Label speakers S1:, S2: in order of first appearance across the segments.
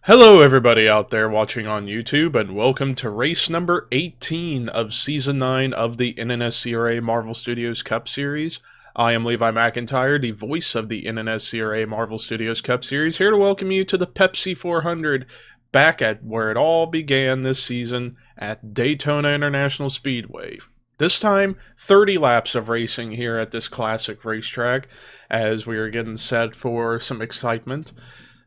S1: Hello everybody out there watching on YouTube, and welcome to race number 18 of Season 9 of the NNSCRA Marvel Studios Cup Series. I am Levi McIntyre, the voice of the NNSCRA Marvel Studios Cup Series, here to welcome you to the Pepsi 400, back at where it all began this season at Daytona International Speedway. This time, 30 laps of racing here at this classic racetrack, as we are getting set for some excitement.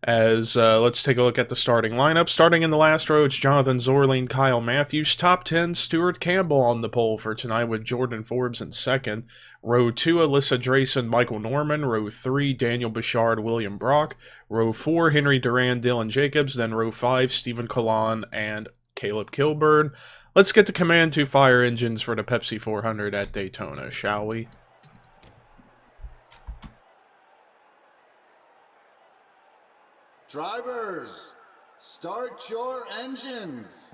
S1: Let's take a look at the starting lineup. Starting in the last row, it's Jonathan Zorling, Kyle Matthews. Top 10, Stuart Campbell on the pole for tonight with Jordan Forbes in second. Row 2, Alyssa Drayson, Michael Norman. Row 3, Daniel Bichard, William Brock. Row 4, Henry Duran, Dylan Jacobs. Then row 5, Stephen Colon and Caleb Kilburn. Let's get the Command 2 fire engines for the Pepsi 400 at Daytona, shall we?
S2: Drivers, start your engines.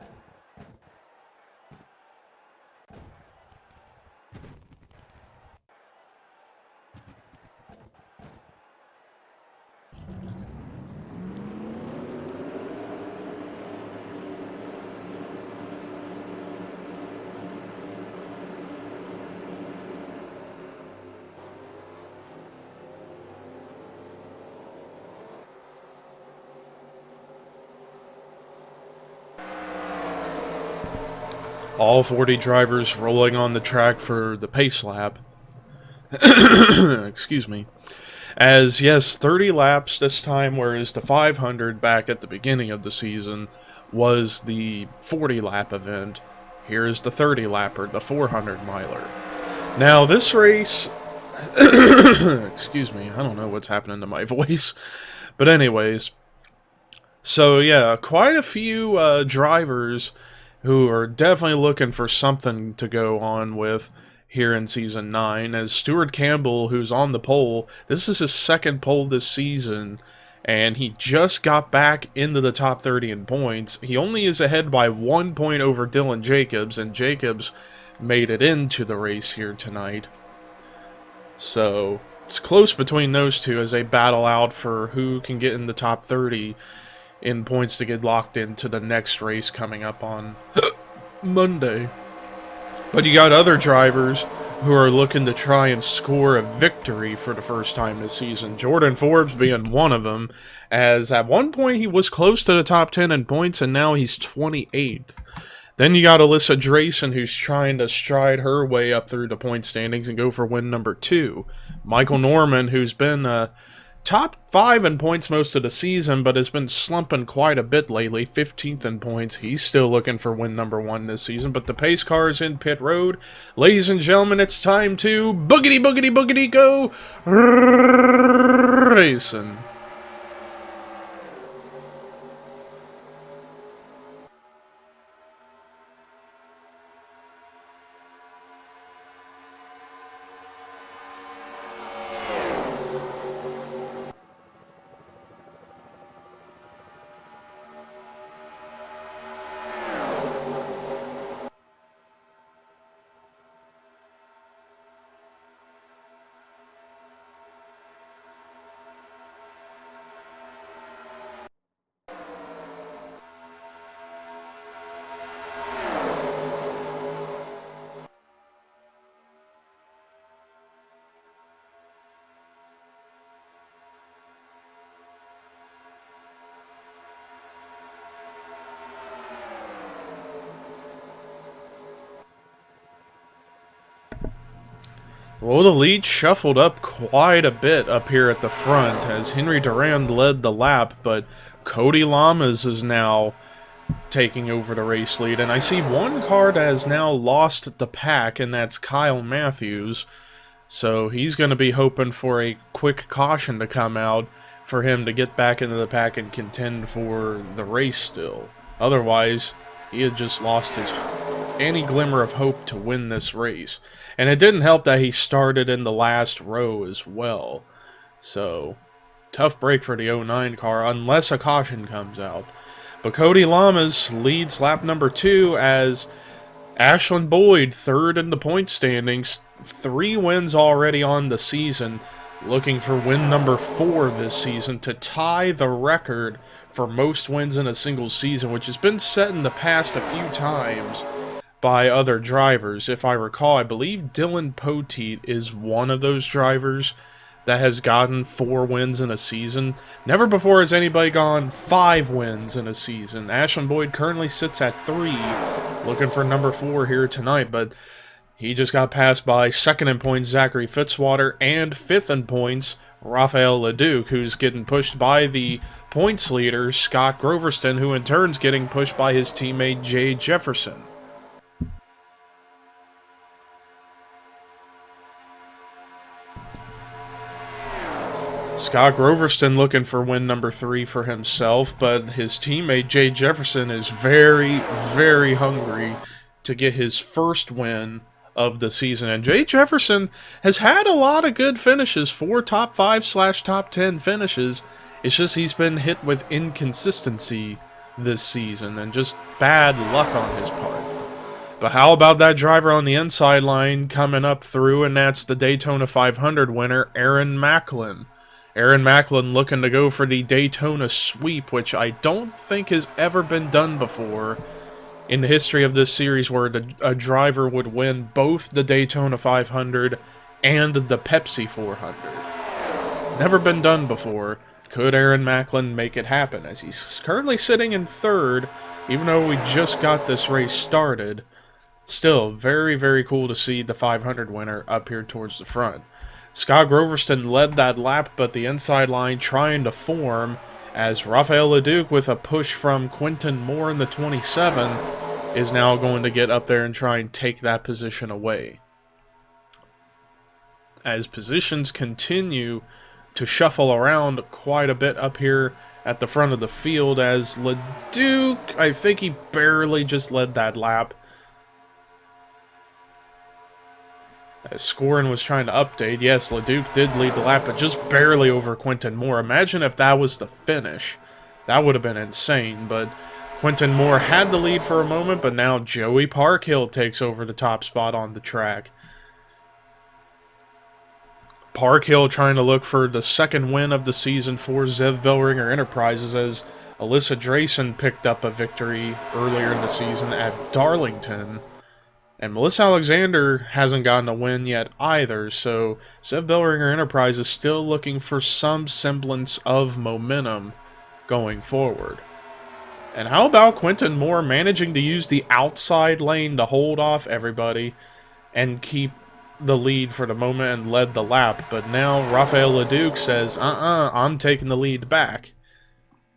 S1: All 40 drivers rolling on the track for the pace lap. Excuse me. As, yes, 30 laps this time, whereas the 500 back at the beginning of the season was the 40-lap event. Here is the 30-lapper, the 400-miler. Now, this race... Excuse me, I don't know what's happening to my voice. But anyways, so yeah, quite a few drivers who are definitely looking for something to go on with here in Season 9, as Stuart Campbell, who's on the pole, this is his second pole this season, and he just got back into the top 30 in points. He only is ahead by 1 point over Dylan Jacobs, and Jacobs made it into the race here tonight. So, it's close between those two as they battle out for who can get in the top 30 in points to get locked into the next race coming up on Monday. But you got other drivers who are looking to try and score a victory for the first time this season. Jordan Forbes being one of them, as at one point he was close to the top 10 in points, and now he's 28th. Then you got Alyssa Drayson, who's trying to stride her way up through the point standings and go for win number 2. Michael Norman, who's been top 5 in points most of the season, but has been slumping quite a bit lately, 15th in points. He's still looking for win number 1 this season, but the pace car is in pit road. Ladies and gentlemen, it's time to boogity, boogity, boogity, go racing. Well, the lead shuffled up quite a bit up here at the front as Henry Duran led the lap, but Cody Lamas is now taking over the race lead. And I see one car that has now lost the pack, and that's Kyle Matthews. So he's going to be hoping for a quick caution to come out for him to get back into the pack and contend for the race still. Otherwise, he had just lost his any glimmer of hope to win this race. And it didn't help that he started in the last row as well. So, tough break for the 09 car, unless a caution comes out. But Cody Lamas leads lap number 2 as Ashlyn Boyd, third in the point standings, 3 wins already on the season, looking for win number 4 this season to tie the record for most wins in a single season, which has been set in the past a few times by other drivers. If I recall, I believe Dylan Poteet is one of those drivers that has gotten 4 wins in a season. Never before has anybody gone 5 wins in a season. Ashlyn Boyd currently sits at 3, looking for number 4 here tonight, but he just got passed by 2nd in points Zachary Fitzwater and 5th in points Raphael LeDuc, who's getting pushed by the points leader Scott Groverston, who in turn's getting pushed by his teammate Jay Jefferson. Scott Groverston looking for win number 3 for himself, but his teammate Jay Jefferson is very, very hungry to get his first win of the season. And Jay Jefferson has had a lot of good finishes, 4 top 5/top 10 finishes. It's just he's been hit with inconsistency this season and just bad luck on his part. But how about that driver on the inside line coming up through, and that's the Daytona 500 winner, Aaron Macklin. Aaron Macklin looking to go for the Daytona sweep, which I don't think has ever been done before in the history of this series, where a driver would win both the Daytona 500 and the Pepsi 400. Never been done before. Could Aaron Macklin make it happen, as he's currently sitting in 3rd, even though we just got this race started? Still, very, very cool to see the 500 winner up here towards the front. Scott Groverston led that lap, but the inside line trying to form, as Raphael LeDuc, with a push from Quentin Moore in the 27, is now going to get up there and try and take that position away. As positions continue to shuffle around quite a bit up here at the front of the field, as LeDuc, I think he barely just led that lap. As Scorin was trying to update, yes, LeDuc did lead the lap, but just barely over Quentin Moore. Imagine if that was the finish. That would have been insane, but Quentin Moore had the lead for a moment, but now Joey Parkhill takes over the top spot on the track. Parkhill trying to look for the 2nd win of the season for Zev Bellringer Enterprises, as Alyssa Drayson picked up a victory earlier in the season at Darlington. And Melissa Alexander hasn't gotten a win yet either, so Zev Bellringer Enterprise is still looking for some semblance of momentum going forward. And how about Quentin Moore managing to use the outside lane to hold off everybody and keep the lead for the moment and led the lap? But now Raphael LeDuc says, I'm taking the lead back.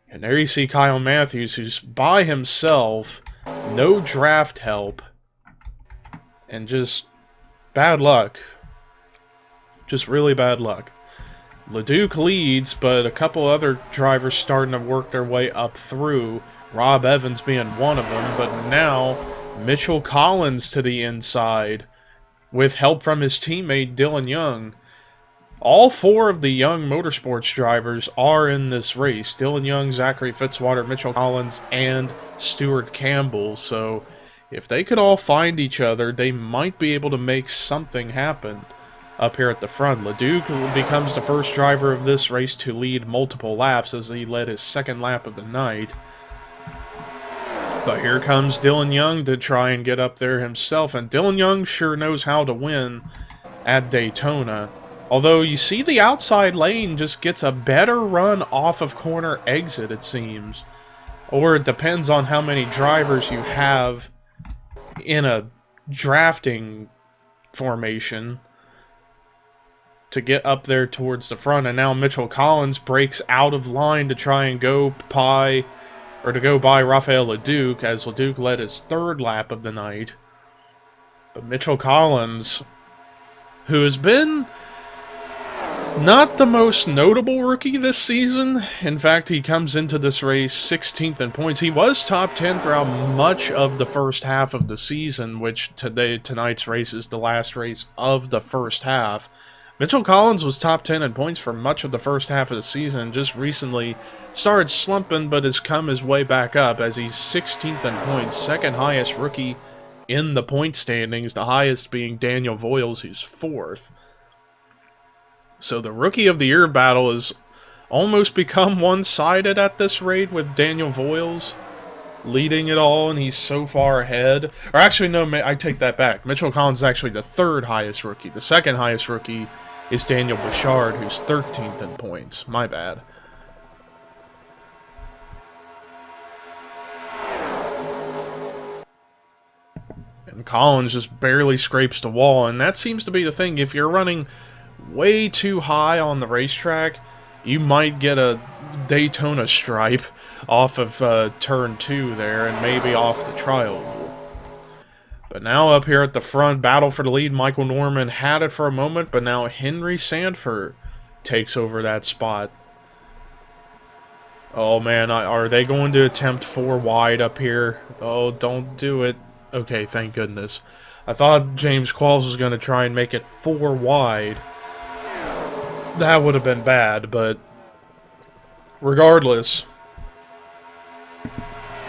S1: And there you see Kyle Matthews, who's by himself, no draft help, and just bad luck. Just really bad luck. LeDuc leads, but a couple other drivers starting to work their way up through. Rob Evans being one of them, but now Mitchell Collins to the inside with help from his teammate Dylan Young. All 4 of the Young Motorsports drivers are in this race. Dylan Young, Zachary Fitzwater, Mitchell Collins, and Stuart Campbell. So if they could all find each other, they might be able to make something happen up here at the front. LeDuc becomes the first driver of this race to lead multiple laps, as he led his 2nd lap of the night. But here comes Dylan Young to try and get up there himself, and Dylan Young sure knows how to win at Daytona. Although you see the outside lane just gets a better run off of corner exit, it seems. Or it depends on how many drivers you have in a drafting formation to get up there towards the front. And now Mitchell Collins breaks out of line to try and go by Raphael LeDuc, as LeDuc led his 3rd lap of the night. But Mitchell Collins, who has been not the most notable rookie this season. In fact, he comes into this race 16th in points. He was top 10 throughout much of the first half of the season, which tonight's race is the last race of the first half. Mitchell Collins was top 10 in points for much of the first half of the season, just recently started slumping, but has come his way back up, as he's 16th in points, 2nd highest rookie in the point standings, the highest being Daniel Voiles, who's 4th. So the Rookie of the Year battle is almost become one-sided at this rate with Daniel Voiles leading it all, and he's so far ahead. Or actually, no, I take that back. Mitchell Collins is actually the third highest rookie. The second highest rookie is Daniel Bouchard, who's 13th in points. My bad. And Collins just barely scrapes the wall, and that seems to be the thing. If you're running way too high on the racetrack, you might get a Daytona stripe off of turn 2 there, and maybe off the trial rule. But now up here at the front, battle for the lead. Michael Norman had it for a moment, but now Henry Sanford takes over that spot. Oh man, are they going to attempt 4 wide up here? Oh, don't do it. Okay, thank goodness. I thought James Qualls was going to try and make it 4 wide. That would have been bad, but regardless,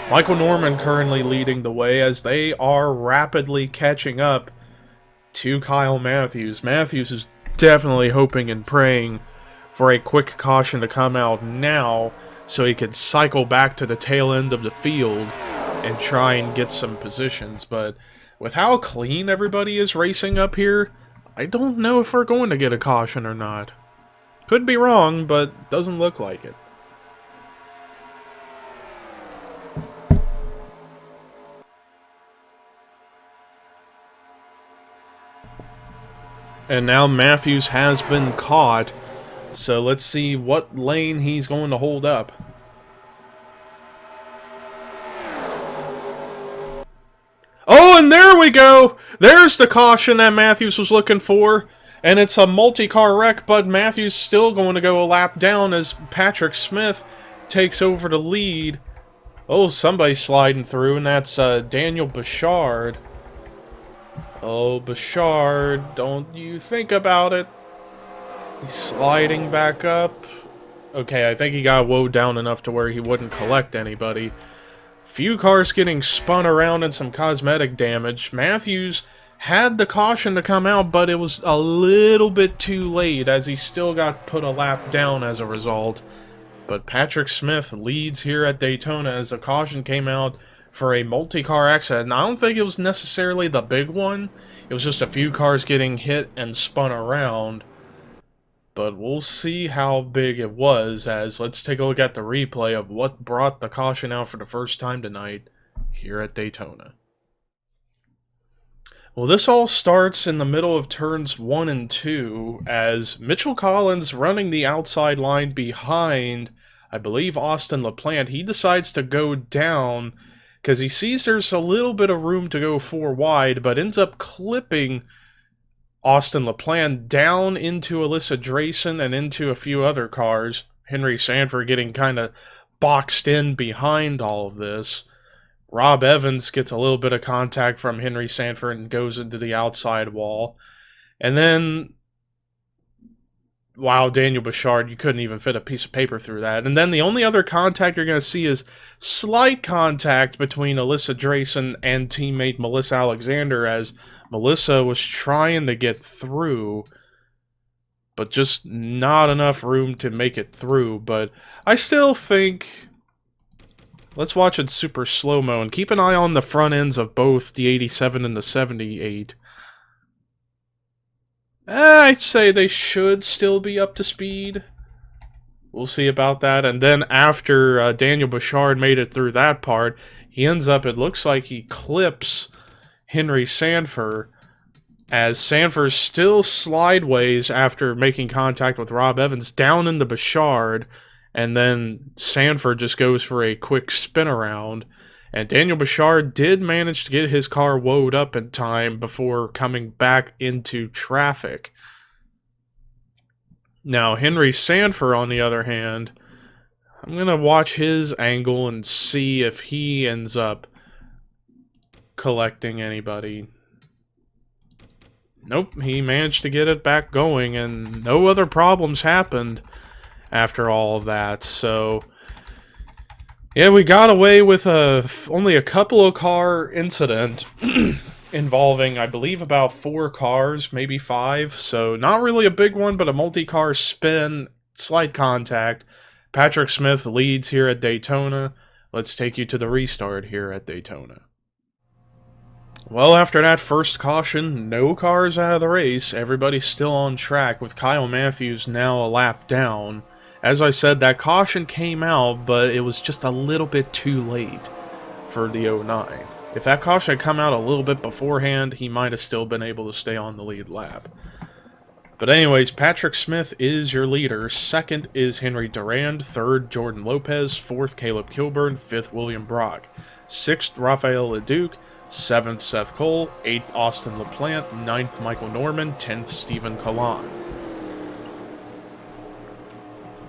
S1: Michael Norman currently leading the way as they are rapidly catching up to Kyle Matthews. Matthews is definitely hoping and praying for a quick caution to come out now so he could cycle back to the tail end of the field and try and get some positions. But with how clean everybody is racing up here, I don't know if we're going to get a caution or not. Could be wrong, but doesn't look like it. And now Matthews has been caught, so let's see what lane he's going to hold up. Oh, and there we go! There's the caution that Matthews was looking for. And it's a multi-car wreck, but Matthews still going to go a lap down as Patrick Smith takes over the lead. Oh, somebody's sliding through, and that's Daniel Bouchard. Oh, Bouchard, don't you think about it. He's sliding back up. Okay, I think he got woed down enough to where he wouldn't collect anybody. Few cars getting spun around and some cosmetic damage. Matthews had the caution to come out, but it was a little bit too late as he still got put a lap down as a result. But Patrick Smith leads here at Daytona as a caution came out for a multi-car accident. And I don't think it was necessarily the big one. It was just a few cars getting hit and spun around. But we'll see how big it was, as let's take a look at the replay of what brought the caution out for the first time tonight here at Daytona. Well, this all starts in the middle of turns 1 and 2 as Mitchell Collins running the outside line behind, I believe, Austin LaPlante. He decides to go down because he sees there's a little bit of room to go 4 wide, but ends up clipping Austin LaPlante down into Alyssa Drayson and into a few other cars. Henry Sanford getting kind of boxed in behind all of this. Rob Evans gets a little bit of contact from Henry Sanford and goes into the outside wall. And then, wow, Daniel Bouchard, you couldn't even fit a piece of paper through that. And then the only other contact you're going to see is slight contact between Alyssa Drayson and teammate Melissa Alexander, as Melissa was trying to get through, but just not enough room to make it through. But I still think, let's watch it super slow-mo and keep an eye on the front ends of both the 87 and the 78. I'd say they should still be up to speed. We'll see about that. And then after Daniel Bouchard made it through that part, he ends up, it looks like he clips Henry Sanford, as Sanford's still slideways after making contact with Rob Evans down into Bouchard, and then Sanford just goes for a quick spin around. And Daniel Bouchard did manage to get his car woed up in time before coming back into traffic. Now, Henry Sanford, on the other hand, I'm going to watch his angle and see if he ends up collecting anybody. Nope, he managed to get it back going, and no other problems happened after all of that. So yeah, we got away with only a couple of car incident involving, I believe, about 4 cars, maybe 5. So not really a big one, but a multi-car spin slight contact. Patrick Smith leads here at Daytona. Let's take you to the restart here at Daytona. Well, after that first caution, no cars out of the race. Everybody's still on track, with Kyle Matthews now a lap down. As I said, that caution came out, but it was just a little bit too late for the 09. If that caution had come out a little bit beforehand, he might have still been able to stay on the lead lap. But anyways, Patrick Smith is your leader. Second is Henry Durand. Third, Jordan Lopez. Fourth, Caleb Kilburn. Fifth, William Brock. Sixth, Rafael Leduc. Seventh, Seth Cole. Eighth, Austin LaPlante. Ninth, Michael Norman. 10th, Stephen Kalan.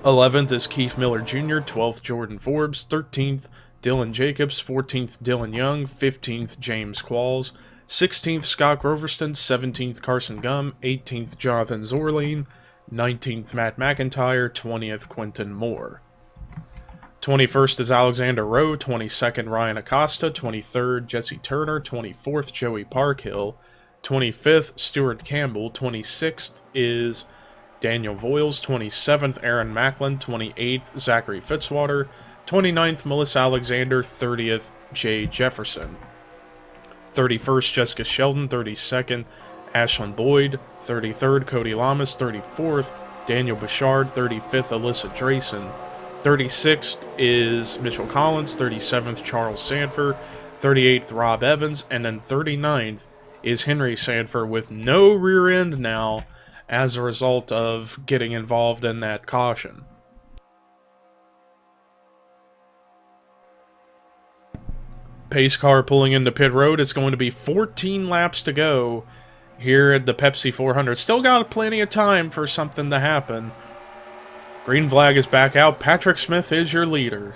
S1: 11th is Keith Miller Jr. 12th, Jordan Forbes. 13th, Dylan Jacobs. 14th, Dylan Young. 15th, James Qualls. 16th, Scott Groverston. 17th, Carson Gum. 18th, Jonathan Zorline. 19th, Matt McIntyre. 20th, Quentin Moore. 21st is Alexander Rowe. 22nd, Ryan Acosta. 23rd, Jesse Turner. 24th, Joey Parkhill. 25th, Stuart Campbell. 26th is Daniel Voiles. 27th, Aaron Macklin. 28th, Zachary Fitzwater. 29th, Melissa Alexander. 30th, Jay Jefferson. 31st, Jessica Sheldon. 32nd, Ashlyn Boyd. 33rd, Cody Lamas. 34th, Daniel Bouchard. 35th, Alyssa Drayson. 36th is Mitchell Collins. 37th, Charles Sanford. 38th, Rob Evans. And then 39th is Henry Sanford, with no rear end now as a result of getting involved in that caution. Pace car pulling into pit road. It's going to be 14 laps to go here at the Pepsi 400. Still got plenty of time for something to happen. Green flag is back out. Patrick Smith is your leader.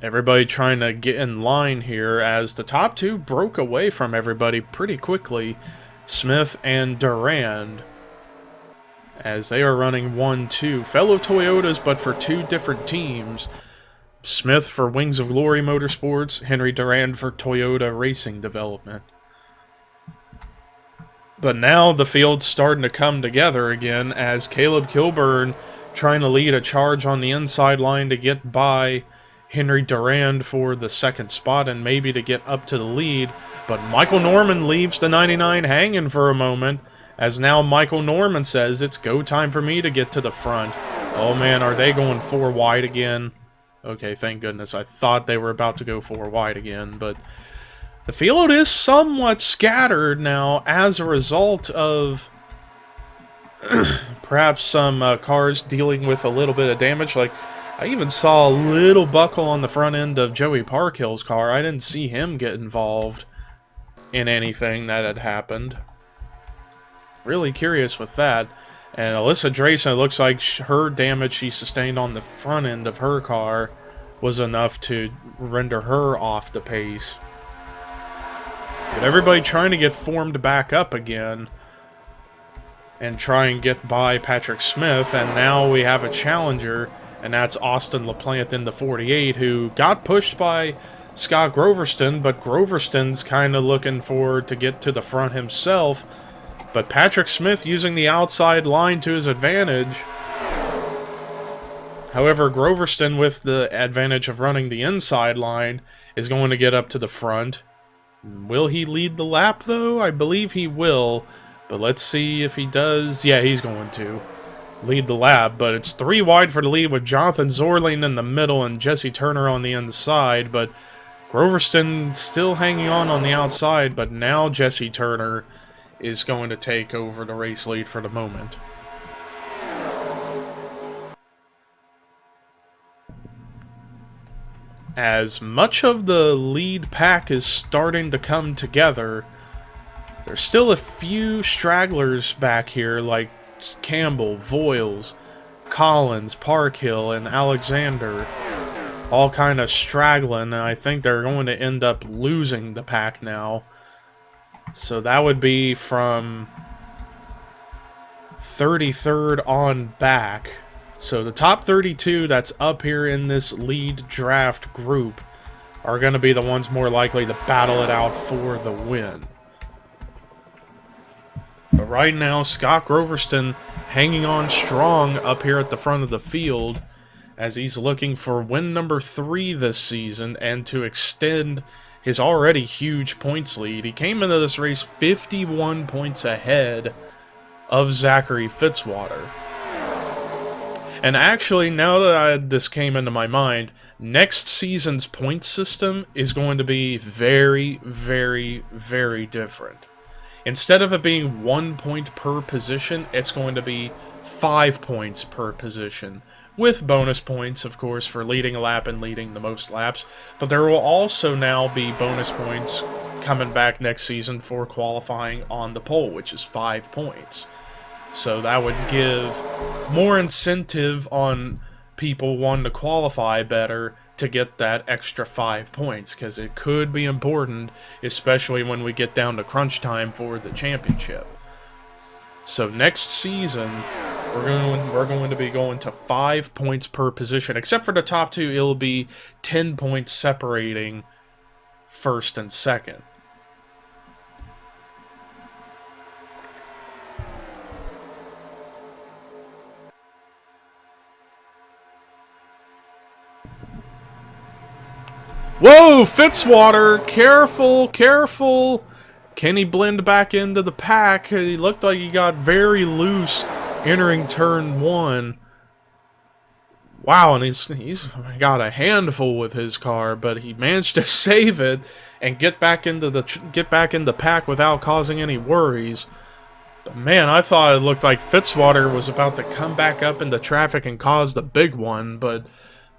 S1: Everybody trying to get in line here, as the top two broke away from everybody pretty quickly. Smith and Durand, as they are running 1-2. Fellow Toyotas, but for two different teams. Smith for Wings of Glory Motorsports, Henry Durand for Toyota Racing Development. But now the field's starting to come together again, as Caleb Kilburn trying to lead a charge on the inside line to get by Henry Durand for the second spot and maybe to get up to the lead. But Michael Norman leaves the 99 hanging for a moment, as now Michael Norman says it's go time for me to get to the front. Oh man, are they going 4 wide again? Okay, thank goodness. I thought they were about to go 4 wide again, but the field is somewhat scattered now as a result of perhaps some cars dealing with a little bit of damage. Like, I even saw a little buckle on the front end of Joey Parkhill's car. I didn't see him get involved in anything that had happened. Really curious with that. And Alyssa Drayson, it looks like her damage she sustained on the front end of her car was enough to render her off the pace. But everybody trying to get formed back up again and try and get by Patrick Smith. And now we have a challenger, and that's Austin LaPlante in the 48, who got pushed by Scott Groverston, but Groverston's kind of looking for to get to the front himself. But Patrick Smith using the outside line to his advantage. However, Groverston, with the advantage of running the inside line, is going to get up to the front. Will he lead the lap, though? I believe he will. But let's see if he does. Yeah, he's going to lead the lap, but it's 3 wide for the lead with Jonathan Zorline in the middle and Jesse Turner on the inside, but Groverston still hanging on the outside, but now Jesse Turner is going to take over the race lead for the moment. As much of the lead pack is starting to come together, there's still a few stragglers back here, like Campbell, Voiles, Collins, Parkhill, and Alexander, all kind of straggling, and I think they're going to end up losing the pack now. So that would be from 33rd on back. So the top 32 that's up here in this lead draft group are going to be the ones more likely to battle it out for the win. But right now, Scott Groverston hanging on strong up here at the front of the field as he's looking for win number 3 this season and to extend his already huge points lead. He came into this race 51 points ahead of Zachary Fitzwater. And actually, now that this came into my mind, next season's point system is going to be very, very, very different. Instead of it being 1 point per position, it's going to be 5 points per position, with bonus points, of course, for leading a lap and leading the most laps. But there will also now be bonus points coming back next season for qualifying on the pole, which is 5 points. So that would give more incentive on people wanting to qualify better to get that extra 5 points, because it could be important, especially when we get down to crunch time for the championship. So next season, we're going to be going to 5 points per position. Except for the top 2, it'll be 10 points separating first and second. Whoa, Fitzwater! Careful, careful! Can he blend back into the pack? He looked like he got very loose entering turn 1. Wow, and he's got a handful with his car, but he managed to save it and get back into the pack without causing any worries. But man, I thought it looked like Fitzwater was about to come back up into traffic and cause the big one, but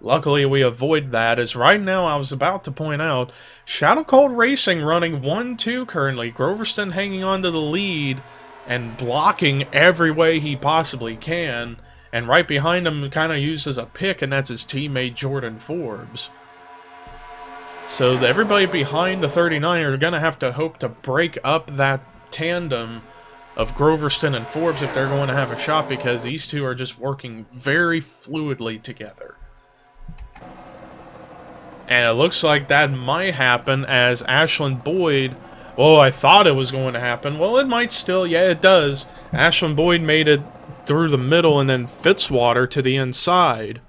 S1: luckily we avoid that, as right now I was about to point out, Shadow Cold Racing running 1-2 currently. Groverston hanging on to the lead and blocking every way he possibly can. And right behind him kind of uses a pick, and that's his teammate Jordan Forbes. So everybody behind the 39 are going to have to hope to break up that tandem of Groverston and Forbes if they're going to have a shot, because these two are just working very fluidly together. And it looks like that might happen as Ashland Boyd... Oh, I thought it was going to happen. Well, it might still. Yeah, it does. Ashland Boyd made it through the middle, and then Fitzwater to the inside.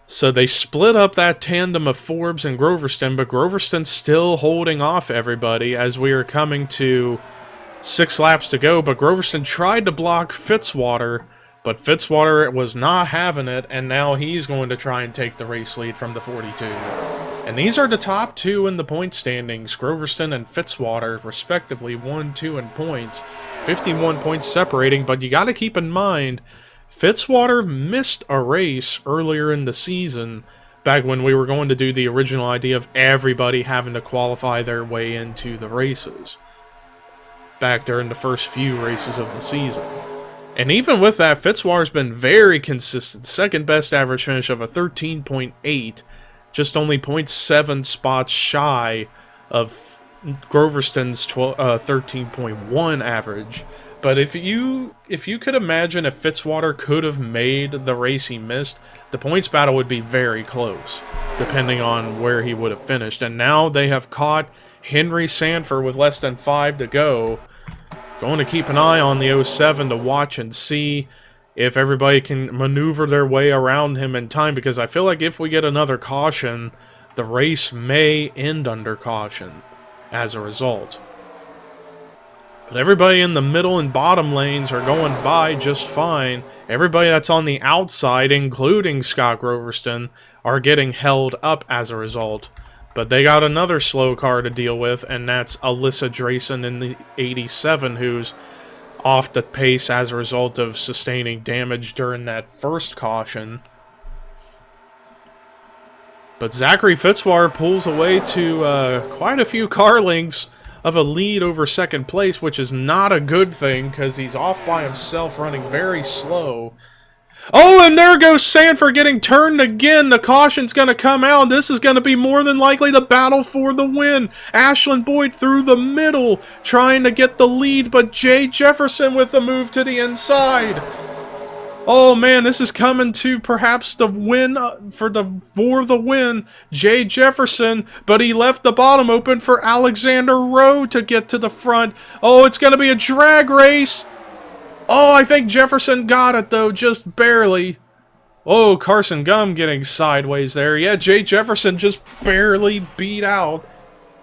S1: So they split up that tandem of Forbes and Groverston, but Groverston's still holding off everybody as we are coming to 6 laps to go. But Groverston tried to block Fitzwater, but Fitzwater was not having it, and now he's going to try and take the race lead from the 42. And these are the top 2 in the point standings, Groverston and Fitzwater, respectively, 1-2 in points, 51 points separating. But you got to keep in mind, Fitzwater missed a race earlier in the season, back when we were going to do the original idea of everybody having to qualify their way into the races, back during the first few races of the season. And even with that, Fitzwater's been very consistent. Second best average finish of a 13.8, just only 0.7 spots shy of Groverston's 13.1 average. But if you could imagine if Fitzwater could have made the race he missed, the points battle would be very close, depending on where he would have finished. And now they have caught Henry Sanford with less than 5 to go. Going to keep an eye on the 07 to watch and see if everybody can maneuver their way around him in time, because I feel like if we get another caution, the race may end under caution as a result. But everybody in the middle and bottom lanes are going by just fine. Everybody that's on the outside, including Scott Groverston, are getting held up as a result. But they got another slow car to deal with, and that's Alyssa Drayson in the 87, who's off the pace as a result of sustaining damage during that first caution. But Zachary Fitzwater pulls away to quite a few car lengths of a lead over second place, which is not a good thing, because he's off by himself running very slow. Oh, and there goes Sanford getting turned again. The caution's going to come out. This is going to be more than likely the battle for the win. Ashland Boyd through the middle, trying to get the lead, but Jay Jefferson with the move to the inside. Oh man, this is coming to perhaps the win for the win. Jay Jefferson, but he left the bottom open for Alexander Rowe to get to the front. Oh, it's going to be a drag race. Oh, I think Jefferson got it, though, just barely. Oh, Carson Gum getting sideways there. Yeah, Jay Jefferson just barely beat out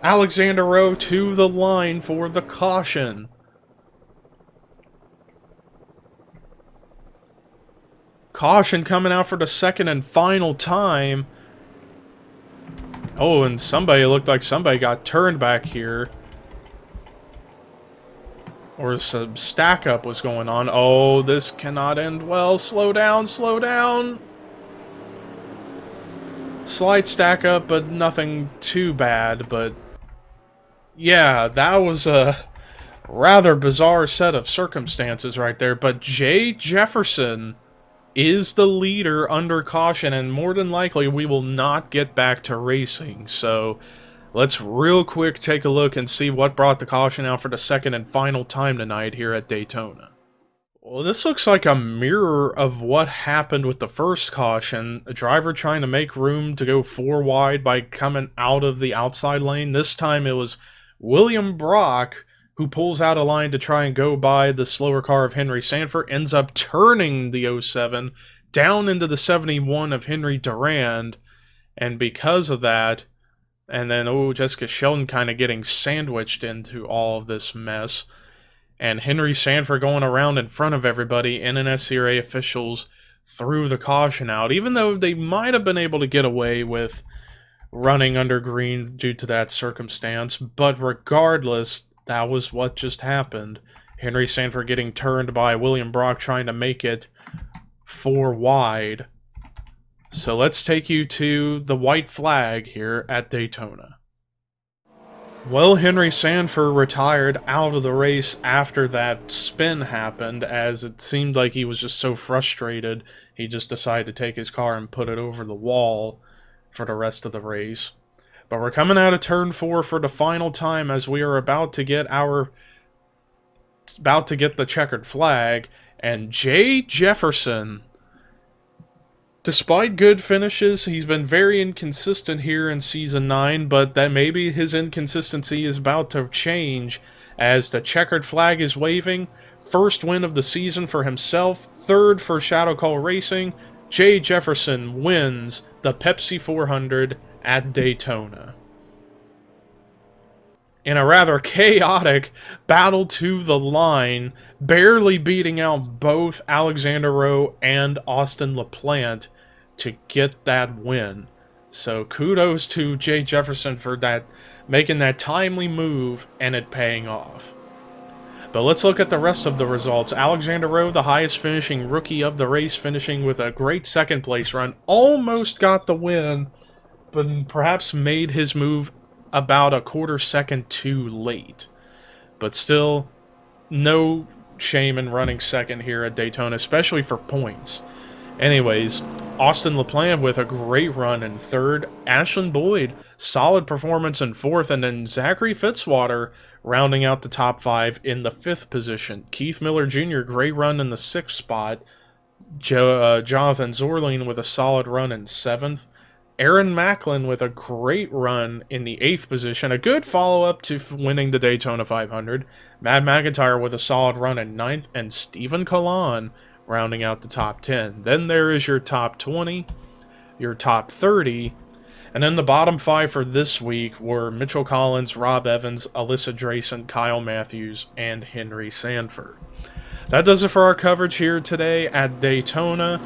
S1: Alexander Rowe to the line for the caution. Caution coming out for the second and final time. Oh, and somebody looked like somebody got turned back here. Or some stack up was going on. Oh, this cannot end well. Slow down, slow down. Slight stack up, but nothing too bad. But yeah, that was a rather bizarre set of circumstances right there. But Jay Jefferson is the leader under caution, and more than likely we will not get back to racing. So let's real quick take a look and see what brought the caution out for the second and final time tonight here at Daytona. Well, this looks like a mirror of what happened with the first caution. A driver trying to make room to go 4 wide by coming out of the outside lane. This time it was William Brock who pulls out a line to try and go by the slower car of Henry Sanford, ends up turning the 07 down into the 71 of Henry Durand, and because of that, and then, oh, Jessica Sheldon kind of getting sandwiched into all of this mess, and Henry Sanford going around in front of everybody, NNSCRA officials threw the caution out, even though they might have been able to get away with running under green due to that circumstance, but regardless, that was what just happened. Henry Sanford getting turned by William Brock trying to make it 4 wide. So let's take you to the white flag here at Daytona. Well, Henry Sanford retired out of the race after that spin happened, as it seemed like he was just so frustrated, he just decided to take his car and put it over the wall for the rest of the race. But we're coming out of turn 4 for the final time, as we are about to get the checkered flag, and Jay Jefferson, despite good finishes, he's been very inconsistent here in Season 9, but that maybe his inconsistency is about to change as the checkered flag is waving. First win of the season for himself, third for Shadow Call Racing. Jay Jefferson wins the Pepsi 400 at Daytona. In a rather chaotic battle to the line, barely beating out both Alexander Rowe and Austin LaPlante to get that win. So kudos to Jay Jefferson for that, making that timely move and it paying off. But let's look at the rest of the results. Alexander Rowe, the highest finishing rookie of the race, finishing with a great second place run. Almost got the win, but perhaps made his move about a quarter second too late. But still, no shame in running second here at Daytona, especially for points. Anyways, Austin LaPlante with a great run in third. Ashland Boyd, solid performance in fourth. And then Zachary Fitzwater rounding out the top 5 in the 5th position. Keith Miller Jr., great run in the 6th spot. Jonathan Zorling with a solid run in 7th. Aaron Macklin with a great run in the 8th position. A good follow-up to winning the Daytona 500. Matt McIntyre with a solid run in 9th. And Stephen Kalan rounding out the top 10. Then there is your top 20, your top 30, and then the bottom 5 for this week were Mitchell Collins, Rob Evans, Alyssa Drayson, Kyle Matthews, and Henry Sanford. That does it for our coverage here today at Daytona.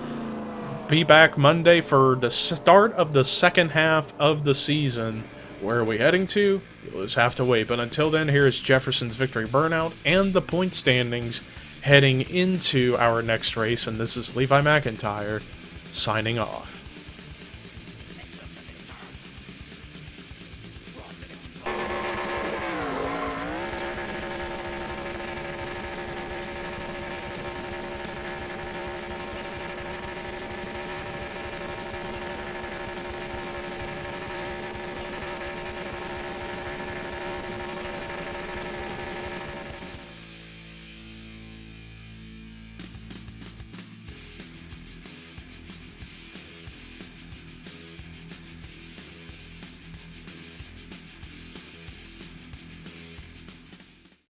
S1: Be back Monday for the start of the second half of the season. Where are we heading to? You'll just have to wait. But until then, here is Jefferson's victory burnout and the point standings heading into our next race, and this is Levi McIntyre signing off.